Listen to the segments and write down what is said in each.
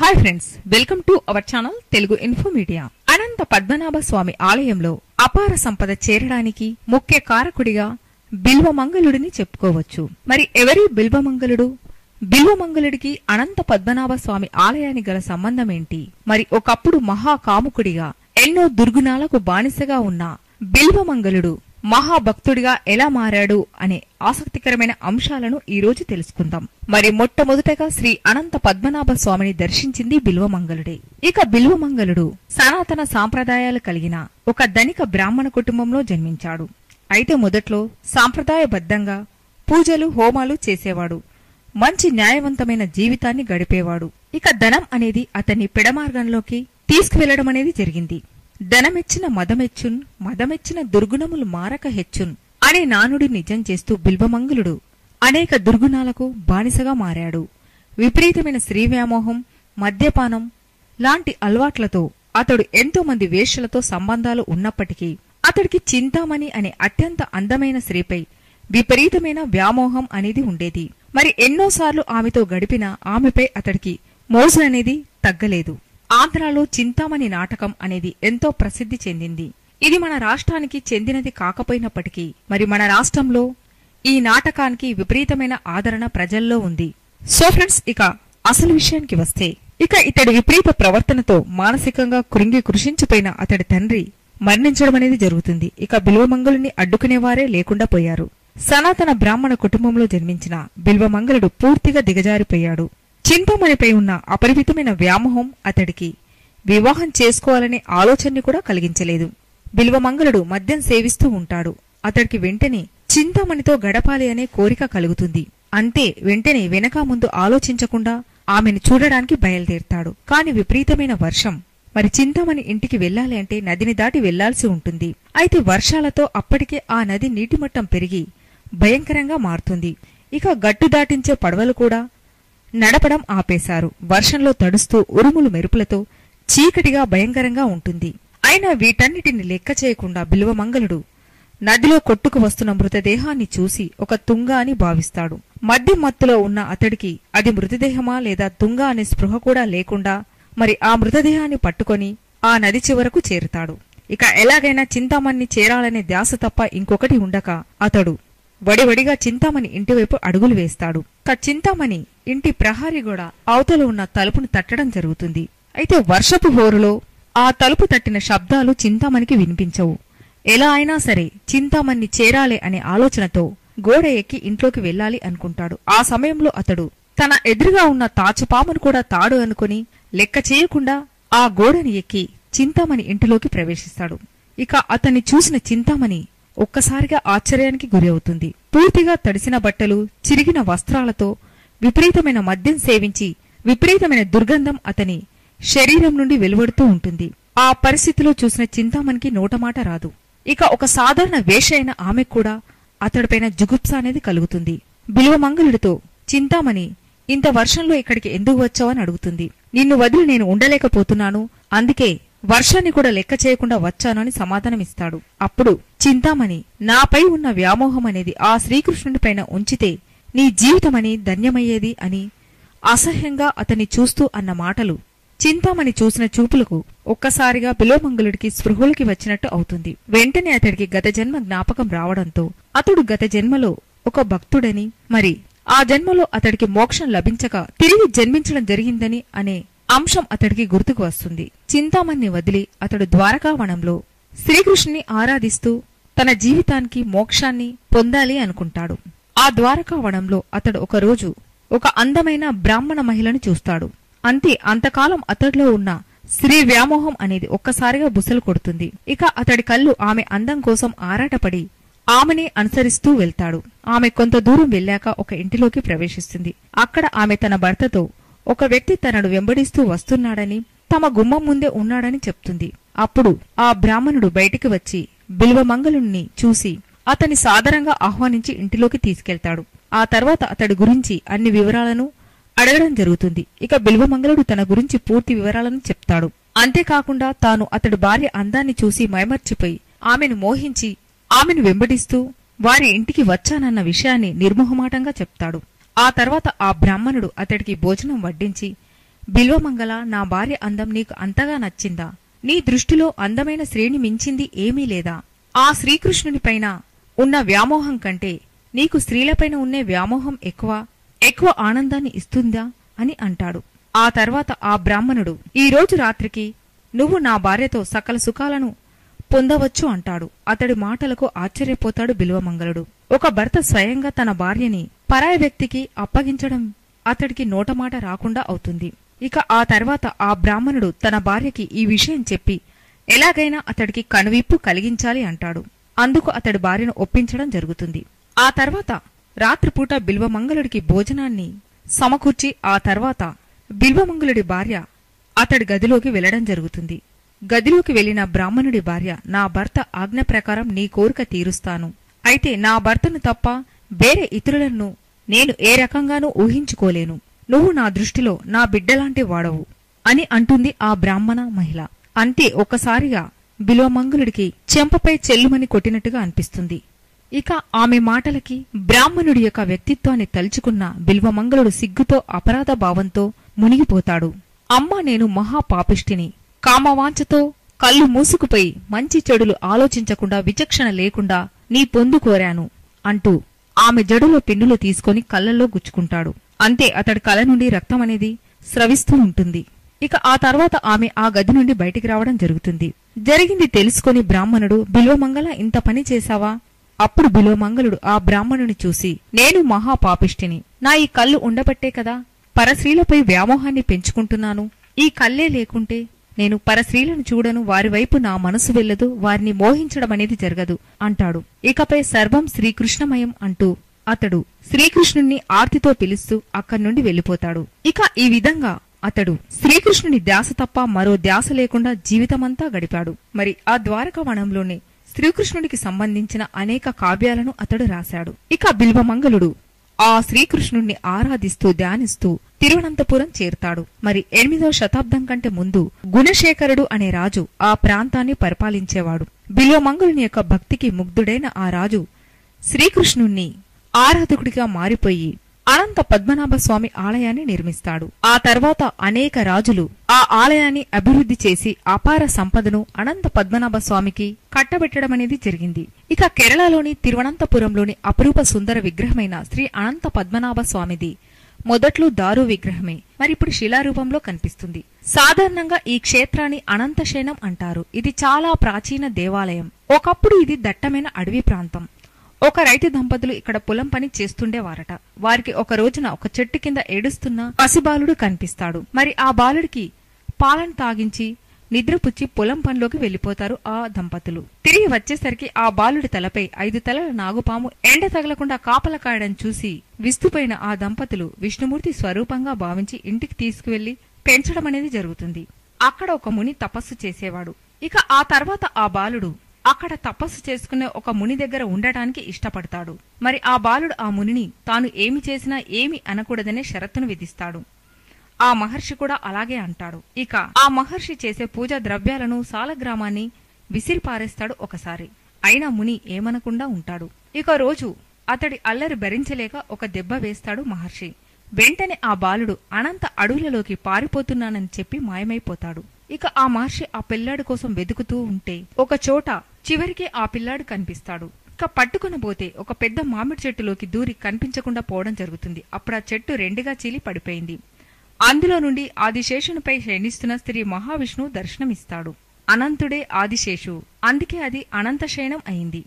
Hi friends, welcome to our channel Telugu info media. Anantha Padmanabha Swamy ఆలయంలో అపార సంపద చేరడానికి ముఖ్య కారకుడిగా బిల్వమంగళుడిని చెప్పుకోవచ్చు. మరి ఎవరి బిల్వమంగళుడు? బిల్వమంగళుడికి అనంత పద్మనాభ స్వామి ఆలయానికి గల సంబంధం ఏంటి? మరి ఒకప్పుడు మహాకాముకుడిగా ఎన్నో దుర్గుణాలకు బానిసగా ఉన్న బిల్వమంగళుడు మహాభక్తుడిగా ఎలా మారాడు అనే ఆసక్తికరమైన అంశాలను ఈ రోజు తెలుసుకుందాం. మరి మొట్టమొదటగా శ్రీ అనంత పద్మనాభ స్వామిని దర్శించింది బిల్వమంగళుడే. ఇక బిల్వమంగళుడు సనాతన సాంప్రదాయాలు కలిగిన ఒక ధనిక బ్రాహ్మణ కుటుంబంలో జన్మించాడు. అయితే మొదట్లో సాంప్రదాయబద్ధంగా పూజలు హోమాలు చేసేవాడు. మంచి న్యాయవంతమైన జీవితాన్ని గడిపేవాడు. ఇక ధనం అనేది అతన్ని పెడమార్గంలోకి తీసుకువెళ్లడం అనేది జరిగింది. ధనమెచ్చిన మదమెచ్చున్, మదమెచ్చిన దుర్గుణములు మారక హెచ్చున్ అనే నానుడి నిజం చేస్తూ బిల్వమంగళుడు అనేక దుర్గుణాలకు బానిసగా మారాడు. విపరీతమైన స్త్రీ వ్యామోహం, మద్యపానం లాంటి అలవాట్లతో అతడు ఎంతో మంది వేశ్యలతో సంబంధాలు ఉన్నప్పటికీ అతడికి చింతామణి అనే అత్యంత అందమైన స్త్రీపై విపరీతమైన వ్యామోహం అనేది ఉండేది. మరి ఎన్నోసార్లు ఆమెతో గడిపిన ఆమెపై అతడికి మోజు అనేది తగ్గలేదు. ఆంధ్రాలో చింతామణి నాటకం అనేది ఎంతో ప్రసిద్ధి చెందింది. ఇది మన రాష్ట్రానికి చెందినది కాకపోయినప్పటికీ మరి మన రాష్ట్రంలో ఈ నాటకానికి విపరీతమైన ఆదరణ ప్రజల్లో ఉంది. సో ఫ్రెండ్స్, ఇక అసలు విషయానికి వస్తే, ఇక ఇతడి విపరీత ప్రవర్తనతో మానసికంగా కృంగి కృషించిపోయిన అతడి తండ్రి మరణించడం అనేది జరుగుతుంది. ఇక బిల్వమంగళుని అడ్డుకునేవారే లేకుండా పోయారు. సనాతన బ్రాహ్మణ కుటుంబంలో జన్మించిన బిల్వమంగళుడు పూర్తిగా దిగజారిపోయాడు. చింతామణిపై ఉన్న అపరిమితమైన వ్యామోహం అతడికి వివాహం చేసుకోవాలనే ఆలోచనని కూడా కలిగించలేదు. బిల్వమంగళుడు మద్యం సేవిస్తూ ఉంటాడు. అతడికి వెంటనే చింతామణితో గడపాలి అనే కోరిక కలుగుతుంది. అంతే, వెంటనే వెనక ముందు ఆలోచించకుండా ఆమెను చూడడానికి బయలుదేరతాడు. కాని విపరీతమైన వర్షం. మరి చింతామణి ఇంటికి వెళ్లాలి అంటే నదిని దాటి వెళ్లాల్సి ఉంటుంది. అయితే వర్షాలతో అప్పటికే ఆ నది నీటిమట్టం పెరిగి భయంకరంగా మారుతుంది. ఇక గట్టు దాటించే పడవలు కూడా నడపడం ఆపేశారు. వర్షంలో తడుస్తూ ఉరుములు మెరుపులతో చీకటిగా భయంకరంగా ఉంటుంది. అయినా వీటన్నిటిని లెక్క చేయకుండా బిల్వమంగళుడు నదిలో కొట్టుకు వస్తున్న మృతదేహాన్ని చూసి ఒక తుంగ అని భావిస్తాడు. మద్యం మత్తులో ఉన్న అతడికి అది మృతదేహమా లేదా తుంగ అనే స్పృహ కూడా లేకుండా మరి ఆ మృతదేహాన్ని పట్టుకొని ఆ నది చివరకు చేరుతాడు. ఇక ఎలాగైనా చింతామణిని చేరాలనే ధ్యాస తప్ప ఇంకొకటి ఉండక అతడు వడివడిగా చింతామణి ఇంటివైపు అడుగులు వేస్తాడు. చింతామణి ఇంటి ప్రహారీ గోడ అవతల ఉన్న తలుపును తట్టడం జరుగుతుంది. అయితే వర్షపు హోరులో ఆ తలుపు తట్టిన శబ్దాలు చింతామణికి వినిపించవు. ఎలా అయినా సరే చింతామణిని చేరాలి అనే ఆలోచనతో గోడ ఎక్కి ఇంట్లోకి వెళ్లాలి అనుకుంటాడు. ఆ సమయంలో అతడు తన ఎదురుగా ఉన్న తాచుపామును కూడా తాడు అనుకుని లెక్క చేయకుండా ఆ గోడని ఎక్కి చింతామణి ఇంటిలోకి ప్రవేశిస్తాడు. ఇక అతన్ని చూసిన చింతామణి ఒక్కసారిగా ఆశ్చర్యానికి గురి అవుతుంది. పూర్తిగా తడిసిన బట్టలు, చిరిగిన వస్త్రాలతో విపరీతమైన మద్యం సేవించి విపరీతమైన దుర్గంధం అతని శరీరం నుండి వెలువడుతూ ఉంటుంది. ఆ పరిస్థితిలో చూసిన చింతామణికి నోటమాట రాదు. ఇక ఒక సాధారణ వేశ్య అయిన ఆమె కూడా అతడిపైన జుగుప్స అనేది కలుగుతుంది. బిల్వమంగళుడితో చింతామణి ఇంత వర్షంలో ఇక్కడికి ఎందుకు వచ్చావని అడుగుతుంది. నిన్ను వదిలి నేను ఉండలేకపోతున్నాను, అందుకే వర్షాన్ని కూడా లెక్క చేయకుండా వచ్చాను అని సమాధానమిస్తాడు. అప్పుడు చింతామణి, నాపై ఉన్న వ్యామోహం అనేది ఆ శ్రీకృష్ణుడి పైన ఉంచితే నీ జీవితమని ధన్యమయ్యేది అని అసహ్యంగా అతన్ని చూస్తూ అన్న మాటలు చింతామణి చూసిన చూపులకు ఒక్కసారిగా బిల్వమంగళుడికి స్పృహలోకి వచ్చినట్టు అవుతుంది. వెంటనే అతడికి గత జన్మ జ్ఞాపకం రావడంతో అతడు గత జన్మలో ఒక భక్తుడని మరి ఆ జన్మలో అతడికి మోక్షం లభించక తిరిగి జన్మించడం జరిగిందని అనే అంశం అతడికి గుర్తుకు వస్తుంది. చింతామణిని వదిలి అతడు ద్వారకావనంలో శ్రీకృష్ణుని ఆరాధిస్తూ తన జీవితానికి మోక్షాన్ని పొందాలి అనుకుంటాడు. ఆ ద్వారకావనంలో అతడు ఒకరోజు ఒక అందమైన బ్రాహ్మణ మహిళను చూస్తాడు. అంతే, అంతకాలం అతడిలో ఉన్న స్త్రీ వ్యామోహం అనేది ఒక్కసారిగా బుసలు కొడుతుంది. ఇక అతడి కళ్ళు ఆమె అందం కోసం ఆరాటపడి ఆమెని అనుసరిస్తూ వెళ్తాడు. ఆమె కొంత దూరం వెళ్ళాక ఒక ఇంటిలోకి ప్రవేశిస్తుంది. అక్కడ ఆమె తన భర్తతో ఒక వ్యక్తి తనను వెంబడిస్తూ వస్తున్నాడని, తమ గుమ్మం ముందే ఉన్నాడని చెప్తుంది. అప్పుడు ఆ బ్రాహ్మణుడు బయటికి వచ్చి బిల్వమంగళుణ్ణి చూసి అతని సాదరంగా ఆహ్వానించి ఇంటిలోకి తీసుకెళ్తాడు. ఆ తర్వాత అతడి గురించి అన్ని వివరాలను అడగడం జరుగుతుంది. ఇక బిల్వమంగళుడు తన గురించి పూర్తి వివరాలను చెప్తాడు. అంతేకాకుండా తాను అతడి భార్య అందాన్ని చూసి మైమర్చిపోయి ఆమెను మోహించి ఆమెను వెంబడిస్తూ వారి ఇంటికి వచ్చానన్న విషయాన్ని నిర్మోహమాటంగా చెప్తాడు. ఆ తర్వాత ఆ బ్రాహ్మణుడు అతడికి భోజనం వడ్డించి బిల్వమంగళ, నా భార్య అందం నీకు అంతగా నచ్చిందా? నీ దృష్టిలో అందమైన స్త్రీని మించింది ఏమీ లేదా? ఆ శ్రీకృష్ణునిపైన ఉన్న వ్యామోహం కంటే నీకు స్త్రీలపైన ఉండే వ్యామోహం ఎక్కువ ఆనందాన్ని ఇస్తుందా అని అంటాడు. ఆ తర్వాత ఆ బ్రాహ్మణుడు, ఈ రోజు రాత్రికి నువ్వు నా భార్యతో సకల సుఖాలను పొందవచ్చు అంటాడు. అతడి మాటలకు ఆశ్చర్యపోతాడు బిల్వమంగళుడు. ఒక భర్త స్వయంగా తన భార్యని పరాయి వ్యక్తికి అప్పగించడం అతడికి నోటమాట రాకుండా అవుతుంది. ఇక ఆ తర్వాత ఆ బ్రాహ్మణుడు తన భార్యకి ఈ విషయం చెప్పి ఎలాగైనా అతడికి కనువిప్పు కలిగించాలి అంటాడు. అందుకు అతడి భార్యను ఒప్పించడం జరుగుతుంది. ఆ తర్వాత రాత్రిపూట బిల్వమంగళుడికి భోజనాన్ని సమకూర్చి ఆ తర్వాత బిల్వమంగళుడి భార్య అతడి గదిలోకి వెళ్లడం జరుగుతుంది. గదిలోకి వెళ్లిన బ్రాహ్మణుడి భార్య, నా భర్త ఆజ్ఞ ప్రకారం నీ కోరిక తీరుస్తాను. అయితే నా భర్తను తప్ప వేరే ఇతరులను నేను ఏ రకంగానూ ఊహించుకోలేను. నువ్వు నా దృష్టిలో నా బిడ్డలాంటి వాడవు అని అంటుంది ఆ బ్రాహ్మణ మహిళ. అంతే ఒక్కసారిగా బిల్వమంగళుడికి చెంపపై చెల్లుమని కొట్టినట్టుగా అనిపిస్తుంది. ఇక ఆమె మాటలకి బ్రాహ్మణుడి యొక్క వ్యక్తిత్వాన్ని తలుచుకున్న బిల్వమంగళుడు సిగ్గుతో అపరాధ భావంతో మునిగిపోతాడు. అమ్మా, నేను మహాపాపిష్టిని. కామవాంఛతో కళ్ళు మూసుకుపోయి మంచి చెడులు ఆలోచించకుండా విచక్షణ లేకుండా నీ పొందు కోరాను అంటూ ఆమె జడులో పిన్నులు తీసుకుని కళ్ళల్లో గుచ్చుకుంటాడు. అంతే అతడి కళ్ళ నుండి రక్తం అనేది స్రవిస్తూ ఉంటుంది. ఇక ఆ తర్వాత ఆమె ఆ గది నుండి బయటికి రావడం జరుగుతుంది. జరిగింది తెలుసుకుని బ్రాహ్మణుడు, బిల్వమంగళ, ఇంత పని చేశావా? అప్పుడు బిల్వమంగళుడు ఆ బ్రాహ్మణుని చూసి, నేను మహాపాపిష్టిని. నా ఈ కళ్ళు ఉండబట్టే కదా పరస్త్రీలపై వ్యామోహాన్ని పెంచుకుంటున్నాను. ఈ కళ్ళే లేకుంటే నేను పరస్త్రీలను చూడను, వారి వైపు నా మనసు వెళ్లదు, వారిని మోహించడం అనేది జరగదు అంటాడు. ఇకపై సర్వం శ్రీకృష్ణమయం అంటూ అతడు శ్రీకృష్ణుణ్ణి ఆర్తితో పిలుస్తూ అక్కడి నుండి వెళ్లిపోతాడు. ఇక ఈ విధంగా అతడు శ్రీకృష్ణుని ధ్యాస తప్ప మరో ధ్యాస లేకుండా జీవితమంతా గడిపాడు. మరి ఆ ద్వారకావనంలోనే శ్రీకృష్ణుడికి సంబంధించిన అనేక కావ్యాలను అతడు రాశాడు. ఇక బిల్వమంగళుడు ఆ శ్రీకృష్ణుణ్ణి ఆరాధిస్తూ ధ్యానిస్తూ తిరువనంతపురం చేరుతాడు. మరి 8వ శతాబ్దం కంటే ముందు గుణశేఖరుడు అనే రాజు ఆ ప్రాంతాన్ని పరిపాలించేవాడు. బిల్వమంగళుని యొక్క భక్తికి ముగ్ధుడైన ఆ రాజు శ్రీకృష్ణుణ్ణి ఆరాధకుడిగా మారిపోయి అనంత పద్మనాభ స్వామి ఆలయాన్ని నిర్మిస్తాడు. ఆ తర్వాత అనేక రాజులు ఆ ఆలయాన్ని అభివృద్ధి చేసి అపార సంపదను అనంత పద్మనాభ స్వామికి కట్టబెట్టడమనేది జరిగింది. ఇక కేరళలోని తిరువనంతపురంలోని అపురూప సుందర విగ్రహమైన శ్రీ అనంత పద్మనాభ స్వామిది మొదట్లో దారు విగ్రహమే, మరిప్పుడు శిలారూపంలో కనిపిస్తుంది. సాధారణంగా ఈ క్షేత్రాన్ని అనంతశయనం అంటారు. ఇది చాలా ప్రాచీన దేవాలయం. ఒకప్పుడు ఇది దట్టమైన అడవి ప్రాంతం. ఒక రైతు దంపతులు ఇక్కడ పొలం పని చేస్తుండేవారట. వారికి ఒక రోజున ఒక చెట్టు కింద ఏడుస్తున్న పసిబాలుడు కనిపిస్తాడు. మరి ఆ బాలుడికి పాలను తాగించి నిద్రపుచ్చి పొలం పనిలోకి వెళ్లిపోతారు ఆ దంపతులు. తిరిగి వచ్చేసరికి ఆ బాలుడి తలపై 5 తలల నాగుపాము ఎండ తగలకుండా కాపల కాయడం చూసి విస్తుపోయిన ఆ దంపతులు విష్ణుమూర్తి స్వరూపంగా భావించి ఇంటికి తీసుకువెళ్లి పెంచడం అనేది జరుగుతుంది. అక్కడ ఒక ముని తపస్సు చేసేవాడు. ఇక ఆ తర్వాత ఆ బాలుడు అక్కడ తపస్సు చేసుకునే ఒక ముని దగ్గర ఉండటానికి ఇష్టపడతాడు. మరి ఆ బాలుడు ఆ మునిని తాను ఏమి చేసినా ఏమి అనకూడదనే షరతును విధిస్తాడు. ఆ మహర్షి కూడా అలాగే అంటాడు. ఇక ఆ మహర్షి చేసే పూజా ద్రవ్యాలను సాలగ్రామాన్ని విసిరిపారేస్తాడు ఒకసారి. అయినా ముని ఏమనకుండా ఉంటాడు. ఇక రోజు అతడి అల్లరి భరించలేక ఒక దెబ్బ వేస్తాడు మహర్షి. వెంటనే ఆ బాలుడు అనంత అడవులలోకి పారిపోతున్నానని చెప్పి మాయమైపోతాడు. ఇక ఆ మహర్షి ఆ పిల్లాడి కోసం వెతుకుతూ ఉంటే ఒక చోట చివరికి ఆ పిల్లాడు కనిపిస్తాడు. ఇక పట్టుకునబోతే ఒక పెద్ద మామిడి చెట్టులోకి దూరి కనిపించకుండా పోవడం జరుగుతుంది. అప్పుడు ఆ చెట్టు రెండుగా చీలి పడిపోయింది. అందులో నుండి ఆదిశేషునిపై శయనిస్తున్న శ్రీ మహావిష్ణువు దర్శనమిస్తాడు. అనంతుడే ఆదిశేషు, అందుకే అది అనంతశయనం అయింది.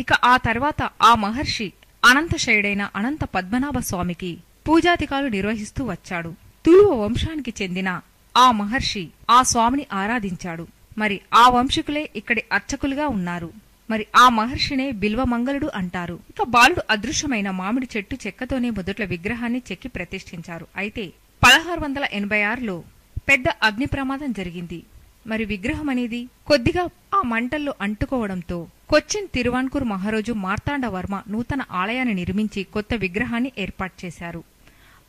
ఇక ఆ తర్వాత ఆ మహర్షి అనంతశయుడైన అనంత పద్మనాభ స్వామికి పూజాధికాలు నిర్వహిస్తూ వచ్చాడు. తులువ వంశానికి చెందిన ఆ మహర్షి ఆ స్వామిని ఆరాధించాడు. మరి ఆ వంశకులే ఇక్కడి అర్చకులుగా ఉన్నారు. మరి ఆ మహర్షినే బిల్వమంగళుడు అంటారు. ఇక బాలుడు అదృశ్యమైన మామిడి చెట్టు చెక్కతోనే మొదట్ల విగ్రహాన్ని చెక్కి ప్రతిష్ఠించారు. అయితే 1686లో పెద్ద అగ్ని ప్రమాదం జరిగింది. మరి విగ్రహం అనేది కొద్దిగా ఆ మంటల్లో అంటుకోవడంతో కొచ్చిన్ తిరువాన్కూర్ మహారాజు మార్తాండవర్మ నూతన ఆలయాన్ని నిర్మించి కొత్త విగ్రహాన్ని ఏర్పాటు చేశారు.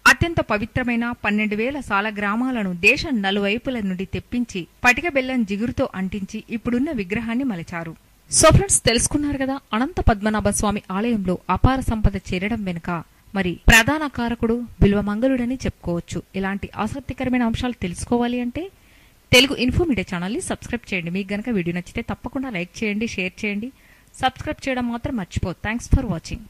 అత్యంత పవిత్రమైన 12,000 సాలగ్రామాలను దేశం నలువైపుల నుండి తెప్పించి పటిక బెల్లం జిగురుతో అంటించి ఇప్పుడున్న విగ్రహాన్ని మలిచారు. సో ఫ్రెండ్స్, తెలుసుకున్నారు కదా అనంత పద్మనాభ స్వామి ఆలయంలో అపార సంపద చేరడం వెనుక మరి ప్రధాన కారకుడు బిల్వమంగళుడని చెప్పుకోవచ్చు. ఇలాంటి ఆసక్తికరమైన అంశాలు తెలుసుకోవాలి అంటే తెలుగు ఇన్ఫో మీడియా ఛానల్ని సబ్స్క్రైబ్ చేయండి. మీకు గనక వీడియో నచ్చితే తప్పకుండా లైక్ చేయండి, షేర్ చేయండి, సబ్స్క్రైబ్ చేయడం మాత్రం మర్చిపోదు. Thanks for watching.